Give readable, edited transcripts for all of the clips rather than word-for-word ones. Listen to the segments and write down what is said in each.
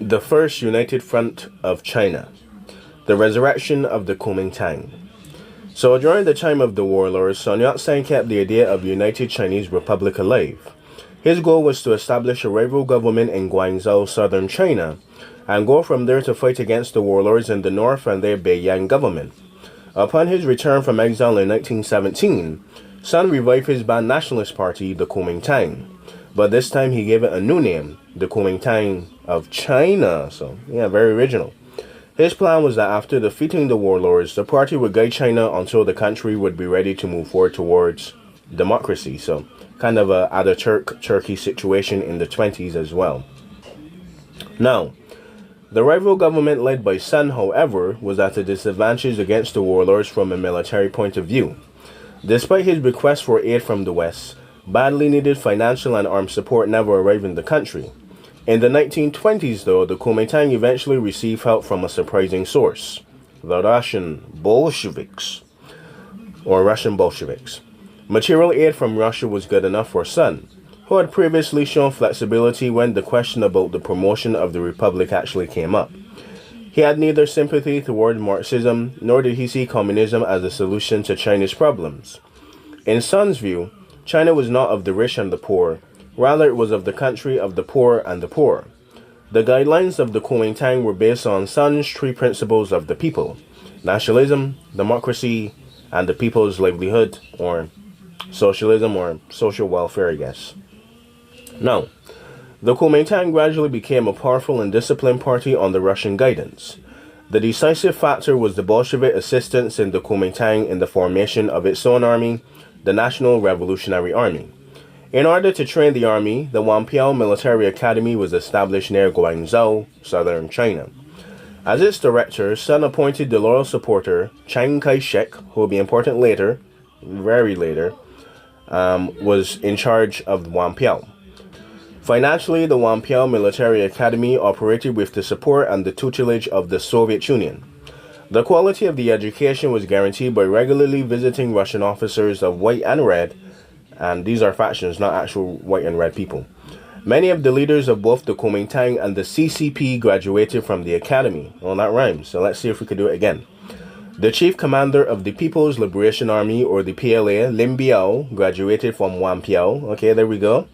The First United Front of China. The resurrection of the Kuomintang. So during the time of the warlords, Sun Yat-sen kept the idea of United Chinese Republic alive. His goal was to establish a rival government in Guangzhou, southern China, and go from there to fight against the warlords in the north and their Beiyang government. Upon his return from exile in 1917, Sun revived his banned nationalist party, the Kuomintang. But this time he gave it a new name, the Kuomintang of China. So, yeah, very original. His plan was that after defeating the warlords, the party would guide China until the country would be ready to move forward towards democracy. So, kind of a Ataturk-Turkey situation in the 20s as well. Now, the rival government led by Sun, however, was at a disadvantage against the warlords from a military point of view. Despite his request for aid from the West, badly needed financial and armed support never arrived in the country. In the 1920s, though, the Kuomintang eventually received help from a surprising source, the Russian Bolsheviks. Material aid from Russia was good enough for Sun, who had previously shown flexibility when the question about the promotion of the Republic actually came up. He had neither sympathy toward Marxism, nor did he see communism as a solution to China's problems. In Sun's view, China was not of the rich and the poor, rather it was of the country of the poor and the poor. The guidelines of the Kuomintang were based on Sun's three principles of the people: nationalism, democracy, and the people's livelihood, or socialism, or social welfare, I guess. Now, the Kuomintang gradually became a powerful and disciplined party on the Russian guidance. The decisive factor was the Bolshevik assistance in the Kuomintang in the formation of its own army, the National Revolutionary Army. In order to train the army, the Wampiao Military Academy was established near Guangzhou, southern China. As its director, Sun appointed the loyal supporter Chiang Kai-shek, who will be important later, very later, was in charge of Wampiao. Financially, the Wampiao Military Academy operated with the support and the tutelage of the Soviet Union. The quality of the education was guaranteed by regularly visiting Russian officers of white and red, and these are factions, not actual white and red people. Many of the leaders of both the Kuomintang and the CCP graduated from the academy. Well, that rhymes, so let's see if we could do it again. The chief commander of the People's Liberation Army, or the PLA, Lin Biao, graduated from Wampiao. Okay, there we go.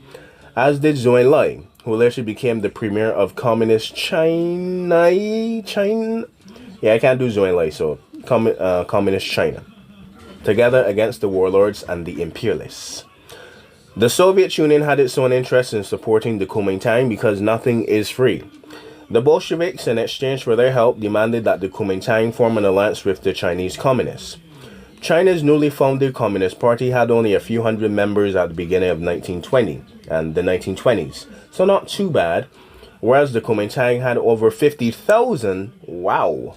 As did Zhou Enlai, who later became the premier of Communist China. Yeah, I can't do Zhou Enlai, so Communist China. Together against the warlords and the imperialists. The Soviet Union had its own interest in supporting the Kuomintang because nothing is free. The Bolsheviks, in exchange for their help, demanded that the Kuomintang form an alliance with the Chinese Communists. China's newly founded Communist Party had only a few hundred members at the beginning of 1920 and the 1920s, so not too bad, whereas the Kuomintang had over 50,000. Wow!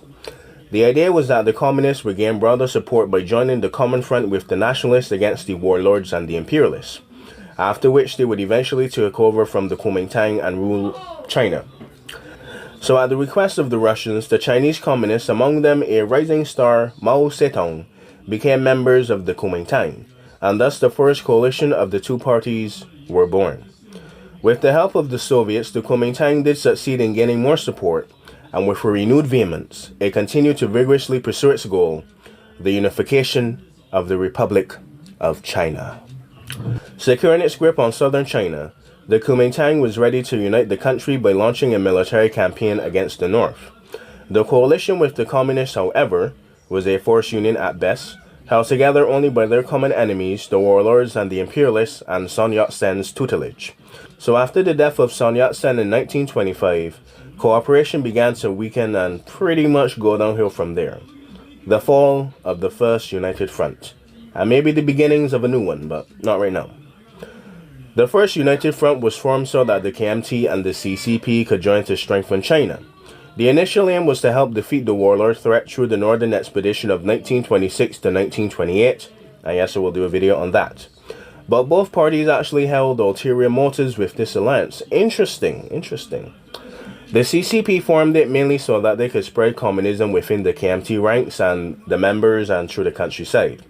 The idea was that the Communists would gain broader support by joining the Common Front with the Nationalists against the warlords and the imperialists, after which they would eventually take over from the Kuomintang and rule China. So at the request of the Russians, the Chinese Communists, among them a rising star Mao Zedong, became members of the Kuomintang, and thus the first coalition of the two parties were born. With the help of the Soviets, the Kuomintang did succeed in gaining more support, and with a renewed vehemence, it continued to vigorously pursue its goal, the unification of the Republic of China. Securing its grip on southern China, the Kuomintang was ready to unite the country by launching a military campaign against the north. The coalition with the communists, however, was a forced union at best, held together only by their common enemies, the warlords and the imperialists, and Sun Yat-sen's tutelage. So after the death of Sun Yat-sen in 1925, cooperation began to weaken and pretty much go downhill from there. The fall of the First United Front, and maybe the beginnings of a new one, but not right now. The First United Front was formed so that the KMT and the CCP could join to strengthen China. The initial aim was to help defeat the warlord threat through the Northern Expedition of 1926 to 1928, and yes, I will do a video on that. But both parties actually held ulterior motives with this alliance. Interesting. The CCP formed it mainly so that they could spread communism within the KMT ranks and the members and through the countryside,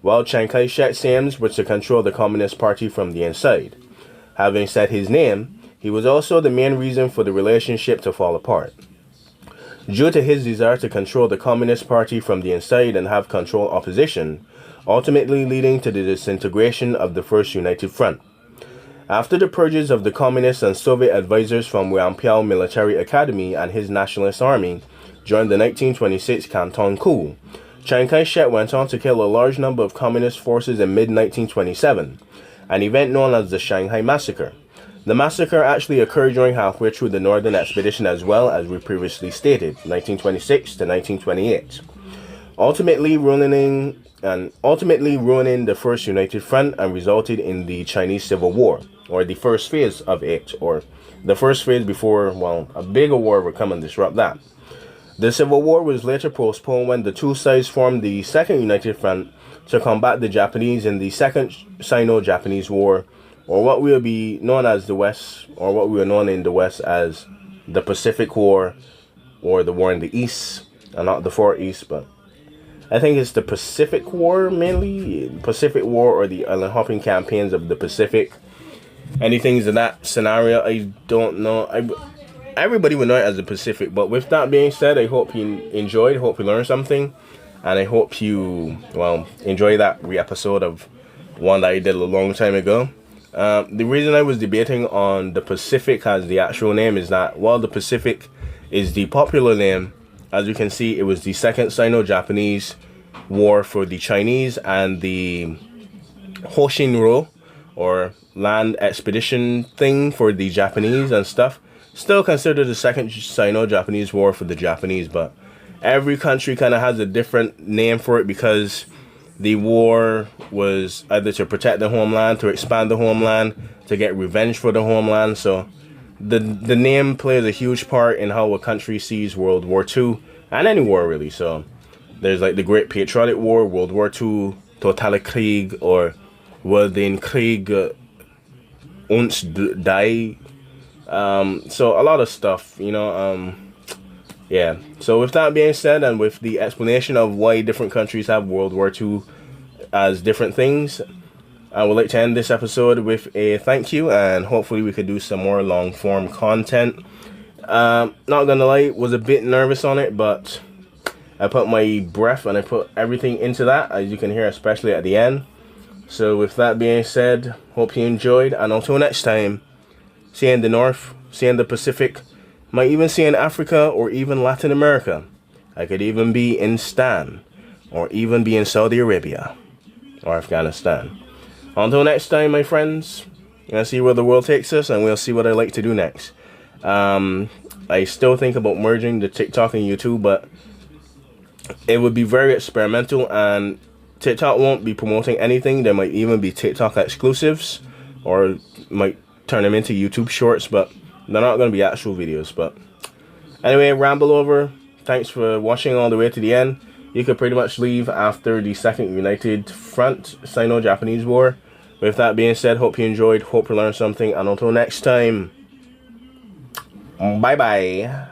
while Chiang Kai-shek's aims were to control the Communist Party from the inside. Having said his name, He was also the main reason for the relationship to fall apart. Due to his desire to control the Communist Party from the inside and have control opposition, ultimately leading to the disintegration of the First United Front. After the purges of the Communist and Soviet advisors from Whampoa Military Academy and his Nationalist Army during the 1926 Canton coup, Chiang Kai-shek went on to kill a large number of Communist forces in mid-1927, an event known as the Shanghai Massacre. The massacre actually occurred during halfway through the Northern Expedition as well, as we previously stated, 1926 to 1928, ultimately ruining the First United Front and resulted in the Chinese Civil War, or the first phase of it, or the first phase before, well, a bigger war would come and disrupt that. The Civil War was later postponed when the two sides formed the Second United Front to combat the Japanese in the Second Sino-Japanese War, or what will be known as the West, or what we are known in the West as the Pacific War, or the war in the East, and not the Far East, but I think it's the Pacific War mainly, Pacific War or the island hopping campaigns of the Pacific. Anything in that scenario, I don't know. Everybody would know it as the Pacific, but with that being said, I hope you enjoyed, hope you learned something, and I hope you, well, enjoy that re-episode of one that I did a long time ago. The reason I was debating on the Pacific as the actual name is that while the Pacific is the popular name, as you can see, it was the Second Sino-Japanese War for the Chinese and the Hoshinro, or land expedition thing for the Japanese and stuff. Still considered the Second Sino-Japanese War for the Japanese, but every country kind of has a different name for it because the war was either to protect the homeland, to expand the homeland, to get revenge for the homeland. So the name plays a huge part in how a country sees World War II, and any war really. So there's like the Great Patriotic War, World War II, Totale Krieg, or den Krieg uns die. So a lot of stuff, you know, yeah. So with that being said, and with the explanation of why different countries have World War II as different things, I would like to end this episode with a thank you, and hopefully we could do some more long form content. Not gonna lie, was a bit nervous on it, but I put my breath and I put everything into that, as you can hear, especially at the end. So with that being said, hope you enjoyed, and until next time, see you in the North, see you in the Pacific, might even see you in Africa or even Latin America. I could even be in Stan, or even be in Saudi Arabia or Afghanistan. Until next time, my friends, we'll see where the world takes us, and we'll see what I like to do next. I still think about merging the TikTok and YouTube, but it would be very experimental, and TikTok won't be promoting anything. There might even be TikTok exclusives, or might turn them into YouTube shorts, but they're not going to be actual videos. But anyway, ramble over. Thanks for watching all the way to the end. You could pretty much leave after the Second United Front Sino-Japanese War. With that being said, hope you enjoyed, hope you learned something, and until next time, bye bye.